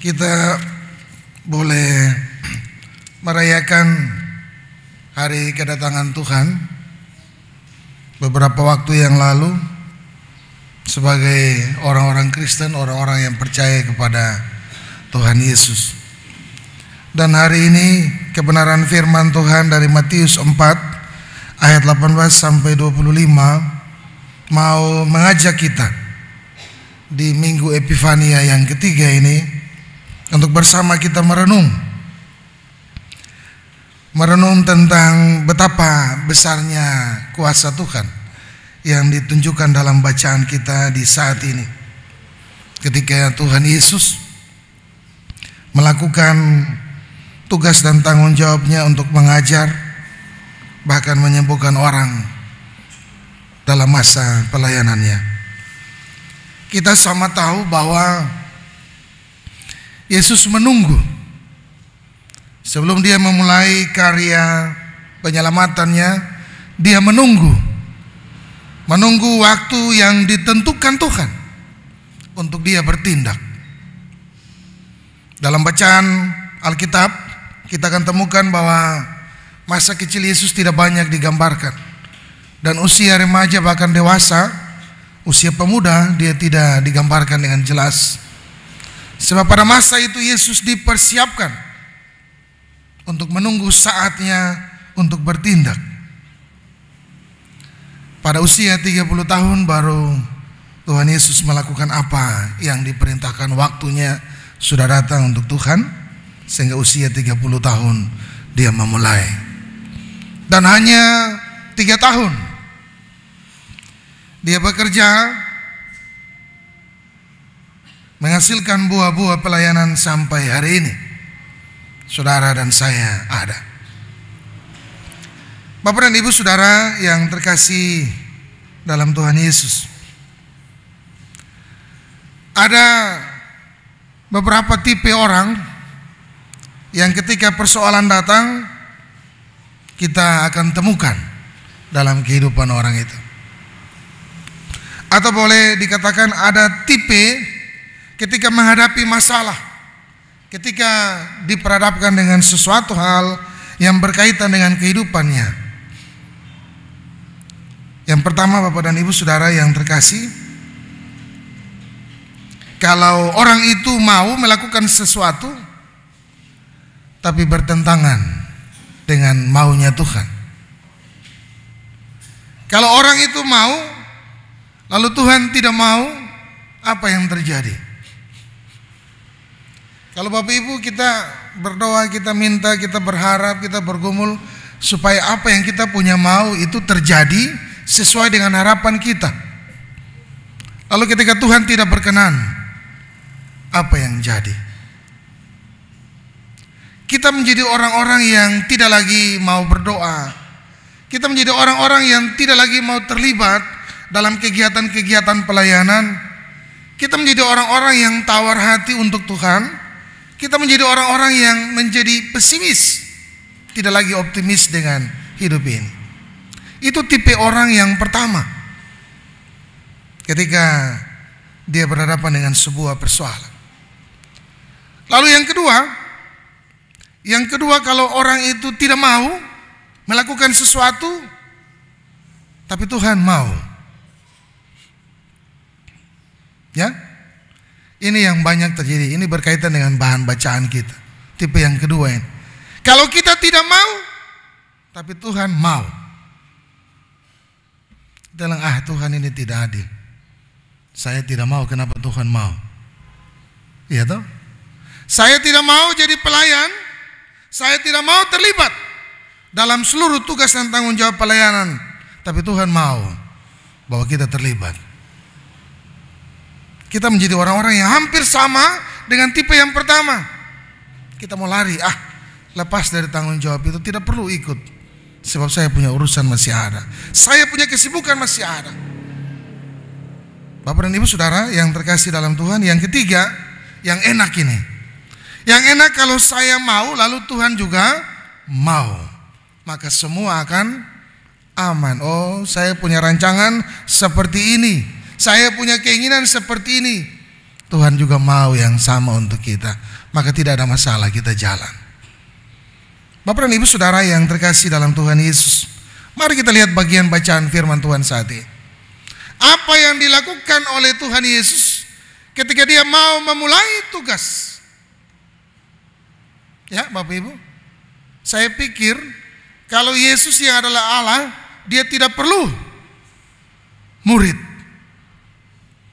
kita boleh merayakan hari kedatangan Tuhan beberapa waktu yang lalu sebagai orang-orang Kristen, orang-orang yang percaya kepada Tuhan Yesus. Dan hari ini kebenaran firman Tuhan dari Matius 4 ayat 18 sampai 25 mau mengajak kita di Minggu Epifania yang ketiga ini untuk bersama kita merenung tentang betapa besarnya kuasa Tuhan yang ditunjukkan dalam bacaan kita di saat ini, ketika Tuhan Yesus melakukan tugas dan tanggung jawabnya untuk mengajar, bahkan menyembuhkan orang dalam masa pelayanannya. Kita sama tahu bahwa Yesus menunggu sebelum dia memulai karya penyelamatannya. Dia menunggu waktu yang ditentukan Tuhan untuk dia bertindak. Dalam bacaan Alkitab kita akan temukan bahwa masa kecil Yesus tidak banyak digambarkan, dan usia remaja bahkan dewasa, usia pemuda dia tidak digambarkan dengan jelas. Sebab pada masa itu Yesus dipersiapkan untuk menunggu saatnya untuk bertindak. Pada usia 30 tahun baru Tuhan Yesus melakukan apa yang diperintahkan. Waktunya sudah datang untuk Tuhan, sehingga usia 30 tahun dia memulai. Dan hanya 3 tahun dia bekerja, menghasilkan buah-buah pelayanan sampai hari ini saudara dan saya ada. Bapak dan Ibu saudara yang terkasih dalam Tuhan Yesus, ada beberapa tipe orang yang ketika persoalan datang kita akan temukan dalam kehidupan orang itu. Atau boleh dikatakan ada tipe ketika menghadapi masalah, ketika diperhadapkan dengan sesuatu hal yang berkaitan dengan kehidupannya. Yang pertama, Bapak dan Ibu saudara yang terkasih, kalau orang itu mau melakukan sesuatu tapi bertentangan dengan maunya Tuhan. Kalau orang itu mau lalu Tuhan tidak mau, apa yang terjadi? Kalau Bapak Ibu kita berdoa, kita minta, kita berharap, kita bergumul supaya apa yang kita punya mau itu terjadi sesuai dengan harapan kita. Lalu ketika Tuhan tidak berkenan, apa yang jadi? Kita menjadi orang-orang yang tidak lagi mau berdoa. Kita menjadi orang-orang yang tidak lagi mau terlibat dalam kegiatan-kegiatan pelayanan. Kita menjadi orang-orang yang tawar hati untuk Tuhan. Kita menjadi orang-orang yang menjadi pesimis, tidak lagi optimis dengan hidup ini. Itu tipe orang yang pertama ketika dia berhadapan dengan sebuah persoalan. Lalu yang kedua, kalau orang itu tidak mau melakukan sesuatu tapi Tuhan mau. Ya, ini yang banyak terjadi. Ini berkaitan dengan bahan bacaan kita. Tipe yang kedua ini. Kalau kita tidak mau, tapi Tuhan mau. Kita bilang, Tuhan ini tidak adil. Saya tidak mau, kenapa Tuhan mau? Iya toh? Saya tidak mau jadi pelayan. Saya tidak mau terlibat dalam seluruh tugas dan tanggung jawab pelayanan. Tapi Tuhan mau bahwa kita terlibat. Kita menjadi orang-orang yang hampir sama dengan tipe yang pertama. Kita mau lari, lepas dari tanggung jawab itu, tidak perlu ikut. Sebab saya punya urusan masih ada. Saya punya kesibukan masih ada. Bapak dan Ibu saudara yang terkasih dalam Tuhan, yang ketiga, yang enak ini. Yang enak kalau saya mau lalu Tuhan juga mau, maka semua akan aman. Oh, saya punya rancangan seperti ini. Saya punya keinginan seperti ini. Tuhan juga mau yang sama untuk kita. Maka tidak ada masalah kita jalan. Bapak dan Ibu Saudara yang terkasih dalam Tuhan Yesus, mari kita lihat bagian bacaan firman Tuhan saat ini. Apa yang dilakukan oleh Tuhan Yesus ketika dia mau memulai tugas. Ya Bapak Ibu, saya pikir kalau Yesus yang adalah Allah, dia tidak perlu murid.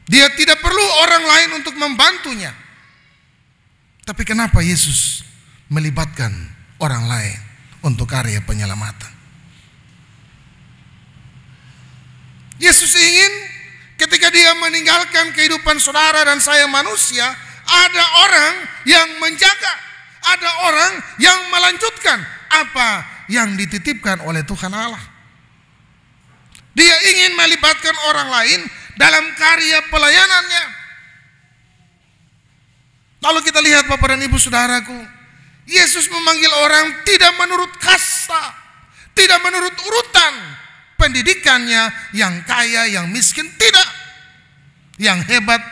Dia tidak perlu orang lain untuk membantunya. Tapi kenapa Yesus melibatkan orang lain untuk karya penyelamatan? Yesus ingin ketika dia meninggalkan kehidupan saudara dan saya manusia, ada orang yang menjaga, ada orang yang melanjutkan apa yang dititipkan oleh Tuhan Allah. Dia ingin melibatkan orang lain dalam karya pelayanannya. Lalu kita lihat Bapak dan Ibu Saudaraku, Yesus memanggil orang tidak menurut kasta, tidak menurut urutan pendidikannya, yang kaya, yang miskin, tidak. Yang hebat,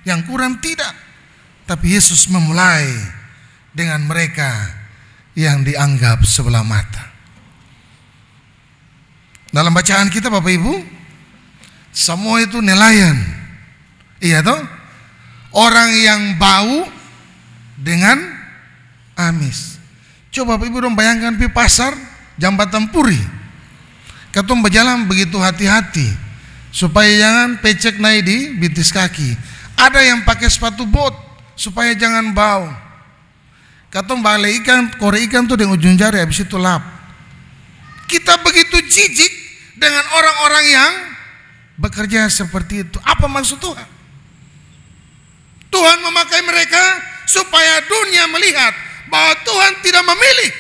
yang kurang, tidak. Tapi Yesus memulai dengan mereka yang dianggap sebelah mata. Dalam bacaan kita Bapak Ibu, semua itu nelayan. Iya toh? Orang yang bau dengan amis. Coba Bapak Ibu dong bayangkan di pasar Jambatan Puri. Ketum berjalan begitu hati-hati supaya jangan pecek naik di bintis kaki. Ada yang pakai sepatu bot supaya jangan bau. Ketum balik ikan, korek ikan tuh dengan ujung jari, habis itu lap. Kita begitu jijik dengan orang-orang yang bekerja seperti itu. Apa maksud Tuhan? Tuhan memakai mereka supaya dunia melihat bahwa Tuhan tidak memilih,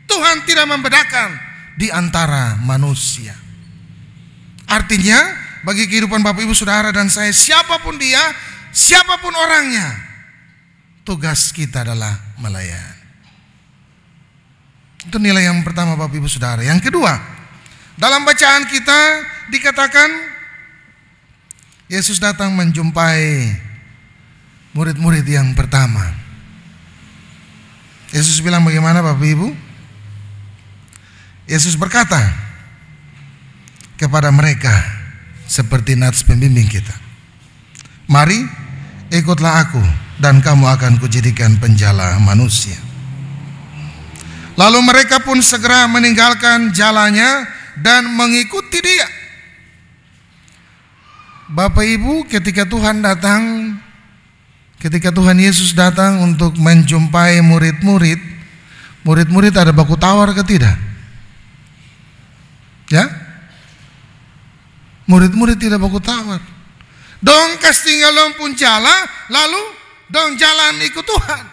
Tuhan tidak membedakan di antara manusia. Artinya bagi kehidupan Bapak Ibu Saudara dan saya, siapapun dia, siapapun orangnya, tugas kita adalah melayani. Itu nilai yang pertama Bapak Ibu Saudara. Yang kedua, dalam bacaan kita dikatakan Yesus datang menjumpai murid-murid yang pertama. Yesus bilang bagaimana Bapak Ibu? Yesus berkata kepada mereka seperti nats pembimbing kita, mari ikutlah aku dan kamu akan kujadikan penjala manusia. Lalu mereka pun segera meninggalkan jalannya dan mengikuti dia. Bapak Ibu, ketika Tuhan datang, ketika Tuhan Yesus datang untuk menjumpai murid-murid, murid-murid ada baku tawar ke tidak? Ya? Murid-murid tidak baku tawar. Dong kas tinggal dong pun jala, lalu dong jalan ikut Tuhan.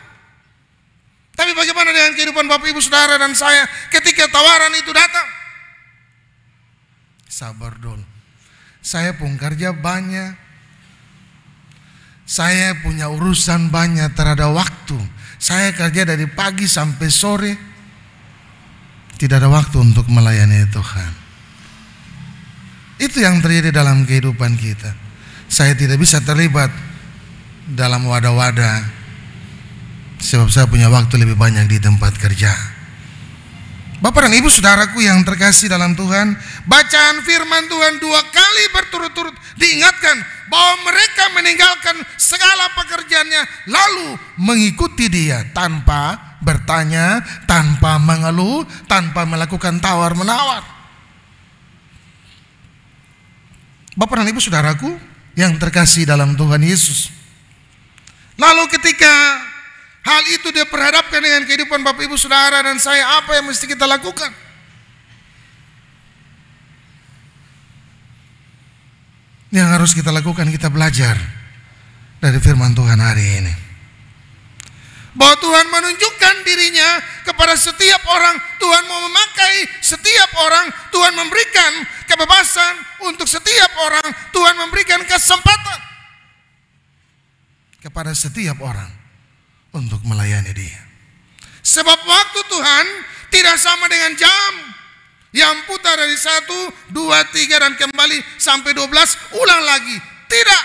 Tapi bagaimana dengan kehidupan Bapak Ibu Saudara dan saya ketika tawaran itu datang? Sabar dulu. Saya pun kerja banyak. Saya punya urusan banyak, terhadap waktu. Saya kerja dari pagi sampai sore. Tidak ada waktu untuk melayani Tuhan. Itu yang terjadi dalam kehidupan kita. Saya tidak bisa terlibat dalam wadah-wadah, sebab saya punya waktu lebih banyak di tempat kerja. Bapak dan Ibu Saudaraku yang terkasih dalam Tuhan, bacaan firman Tuhan 2 kali berturut-turut diingatkan bahwa mereka meninggalkan segala pekerjaannya lalu mengikuti dia tanpa bertanya, tanpa mengeluh, tanpa melakukan tawar-menawar. Bapak dan Ibu Saudaraku yang terkasih dalam Tuhan Yesus, lalu ketika hal itu diperhadapkan dengan kehidupan Bapak Ibu Saudara dan saya, apa yang mesti kita lakukan? Yang harus kita lakukan, kita belajar dari firman Tuhan hari ini, bahwa Tuhan menunjukkan dirinya kepada setiap orang. Tuhan mau memakai setiap orang. Tuhan memberikan kebebasan untuk setiap orang. Tuhan memberikan kesempatan kepada setiap orang untuk melayani dia. Sebab waktu Tuhan tidak sama dengan jam yang putar dari 1, 2, 3 dan kembali sampai 12, ulang lagi. Tidak.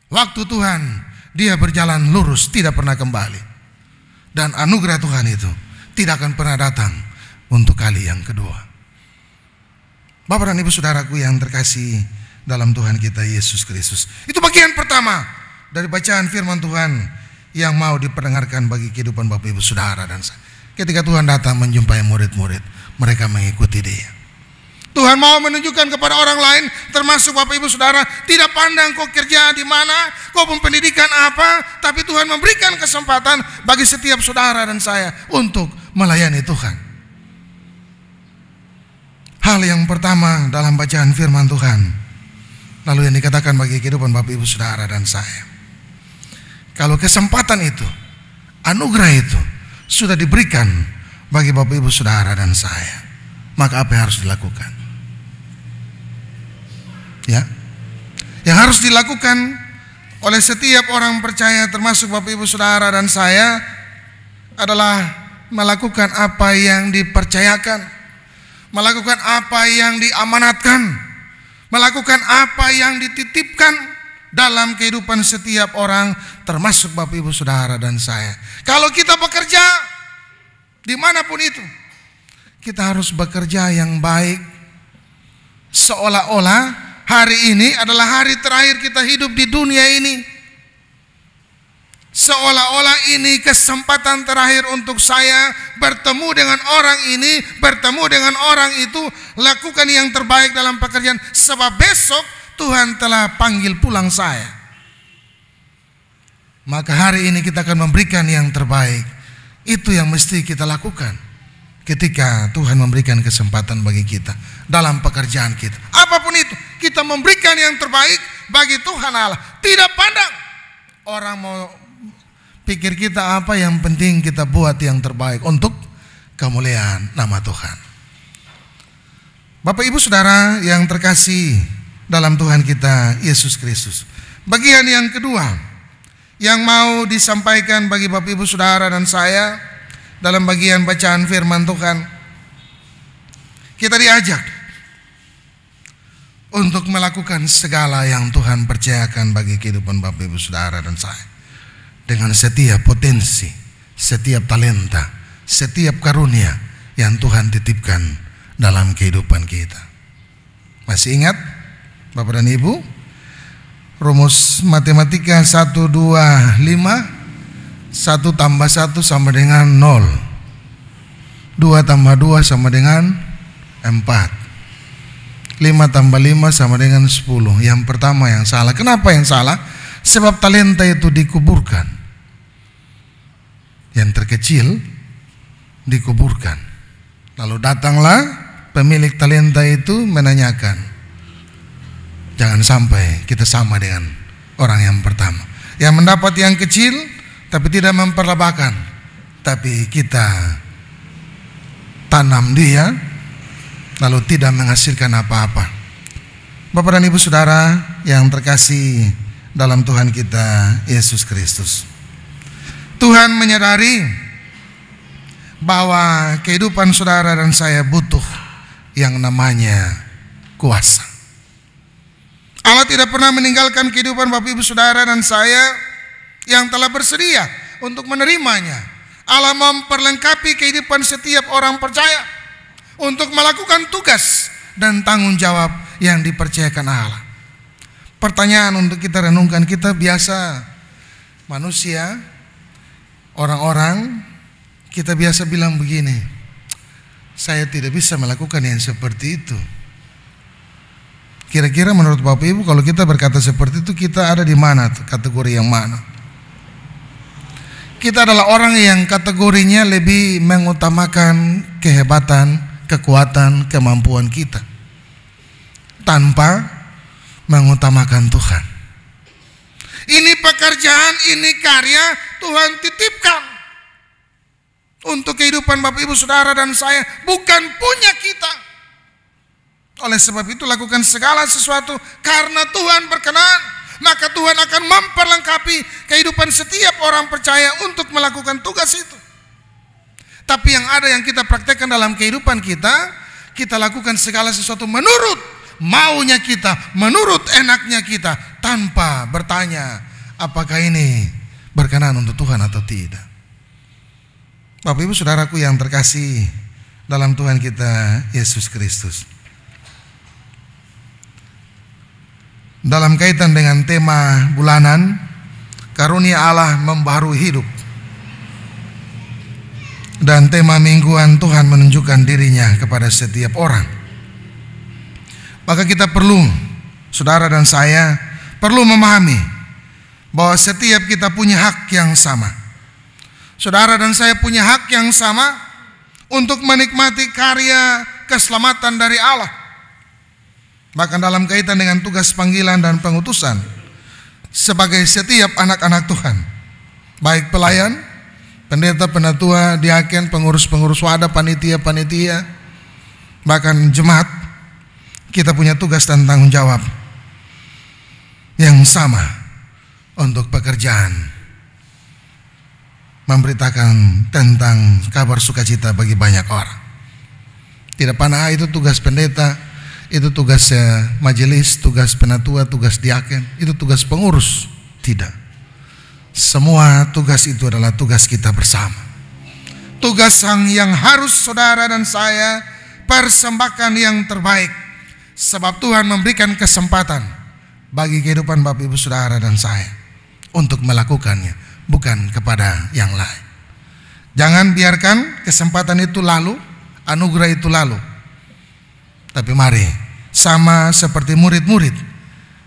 Waktu Tuhan dia berjalan lurus, tidak pernah kembali. Dan anugerah Tuhan itu tidak akan pernah datang untuk kali yang kedua. Bapak dan Ibu saudaraku yang terkasih dalam Tuhan kita Yesus Kristus. Itu bagian pertama dari bacaan firman Tuhan yang mau diperdengarkan bagi kehidupan Bapak Ibu saudara dan saya. Ketika Tuhan datang menjumpai murid-murid, mereka mengikuti Dia. Tuhan mau menunjukkan kepada orang lain, termasuk Bapak Ibu saudara, tidak pandang kau kerja di mana, kau pendidikan apa, tapi Tuhan memberikan kesempatan bagi setiap saudara dan saya untuk melayani Tuhan. Hal yang pertama dalam bacaan firman Tuhan, lalu yang dikatakan bagi kehidupan Bapak Ibu saudara dan saya, kalau kesempatan itu, anugerah itu sudah diberikan bagi Bapak Ibu saudara dan saya, maka apa yang harus dilakukan? Ya, yang harus dilakukan oleh setiap orang percaya, termasuk Bapak Ibu saudara dan saya, adalah melakukan apa yang dipercayakan, melakukan apa yang diamanatkan, melakukan apa yang dititipkan dalam kehidupan setiap orang, termasuk Bapak Ibu saudara dan saya. Kalau kita bekerja dimanapun itu, kita harus bekerja yang baik, seolah-olah hari ini adalah hari terakhir kita hidup di dunia ini. Seolah-olah ini kesempatan terakhir untuk saya bertemu dengan orang ini, bertemu dengan orang itu. Lakukan yang terbaik dalam pekerjaan, sebab besok Tuhan telah panggil pulang saya. Maka hari ini kita akan memberikan yang terbaik. Itu yang mesti kita lakukan ketika Tuhan memberikan kesempatan bagi kita dalam pekerjaan kita. Apapun itu, kita memberikan yang terbaik bagi Tuhan Allah. Tidak pandang orang mau pikir kita apa, yang penting kita buat yang terbaik untuk kemuliaan nama Tuhan. Bapak Ibu saudara yang terkasih dalam Tuhan kita Yesus Kristus, bagian yang kedua yang mau disampaikan bagi Bapak Ibu saudara dan saya dalam bagian bacaan firman Tuhan, kita diajak untuk melakukan segala yang Tuhan percayakan bagi kehidupan Bapak Ibu saudara dan saya, dengan setiap potensi, setiap talenta, setiap karunia yang Tuhan titipkan dalam kehidupan kita. Masih ingat Bapak dan Ibu, rumus matematika 1, 2, 5, 1 tambah 1 sama dengan 0, 2 tambah 2 sama dengan 4, 5 tambah 5 sama dengan 10. Yang pertama yang salah. Kenapa yang salah? Sebab talenta itu dikuburkan. Yang terkecil dikuburkan. Lalu datanglah pemilik talenta itu menanyakan, jangan sampai kita sama dengan orang yang pertama, yang mendapat yang kecil tapi tidak memperlebahkan, tapi kita tanam dia lalu tidak menghasilkan apa-apa. Bapak dan Ibu saudara yang terkasih dalam Tuhan kita Yesus Kristus, Tuhan menyadari bahwa kehidupan saudara dan saya butuh yang namanya kuasa. Allah tidak pernah meninggalkan kehidupan Bapak Ibu saudara dan saya yang telah bersedia untuk menerimanya. Allah memperlengkapi kehidupan setiap orang percaya untuk melakukan tugas dan tanggung jawab yang dipercayakan Allah. Pertanyaan untuk kita renungkan, kita biasa manusia, orang-orang, kita biasa bilang begini, saya tidak bisa melakukan yang seperti itu. Kira-kira menurut Bapak Ibu, kalau kita berkata seperti itu, kita ada di mana, kategori yang mana? Kita adalah orang yang kategorinya lebih mengutamakan kehebatan, kekuatan, kemampuan kita, tanpa mengutamakan Tuhan. Ini pekerjaan, ini karya Tuhan titipkan untuk kehidupan Bapak Ibu saudara dan saya, bukan punya kita. Oleh sebab itu lakukan segala sesuatu karena Tuhan berkenan, maka Tuhan akan memperlengkapi kehidupan setiap orang percaya untuk melakukan tugas itu. Tapi yang ada yang kita praktekkan dalam kehidupan kita, kita lakukan segala sesuatu menurut maunya kita, menurut enaknya kita, tanpa bertanya apakah ini berkenan untuk Tuhan atau tidak. Bapak Ibu Saudaraku yang terkasih dalam Tuhan kita Yesus Kristus, dalam kaitan dengan tema bulanan karunia Allah membaharui hidup, dan tema mingguan Tuhan menunjukkan dirinya kepada setiap orang, maka kita perlu, saudara dan saya perlu memahami bahwa setiap kita punya hak yang sama. Saudara dan saya punya hak yang sama untuk menikmati karya keselamatan dari Allah. Bahkan dalam kaitan dengan tugas panggilan dan pengutusan sebagai setiap anak-anak Tuhan, baik pelayan, pendeta, penatua, diaken, pengurus-pengurus wadah, panitia-panitia, bahkan jemaat, kita punya tugas dan tanggung jawab yang sama untuk pekerjaan memberitakan tentang kabar sukacita bagi banyak orang. Tidak panah itu tugas pendeta, itu tugas majelis, tugas penatua, tugas diaken, itu tugas pengurus. Tidak. Semua tugas itu adalah tugas kita bersama. Tugas yang harus saudara dan saya persembahkan yang terbaik, sebab Tuhan memberikan kesempatan bagi kehidupan Bapak Ibu Saudara dan saya untuk melakukannya, bukan kepada yang lain. Jangan biarkan kesempatan itu lalu, anugerah itu lalu. Tapi mari sama seperti murid-murid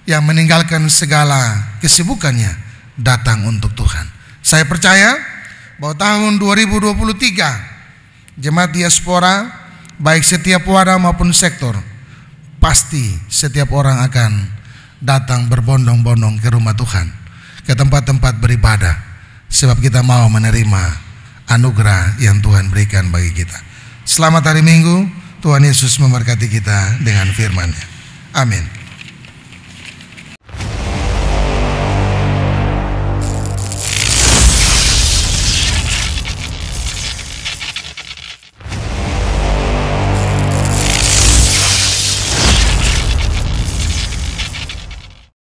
yang meninggalkan segala kesibukannya datang untuk Tuhan. Saya percaya bahwa tahun 2023 jemaat diaspora, baik setiap wadah maupun sektor, pasti setiap orang akan datang berbondong-bondong ke rumah Tuhan, ke tempat-tempat beribadah, sebab kita mau menerima anugerah yang Tuhan berikan bagi kita. Selamat hari Minggu. Tuhan Yesus memberkati kita dengan firman-Nya. Amin.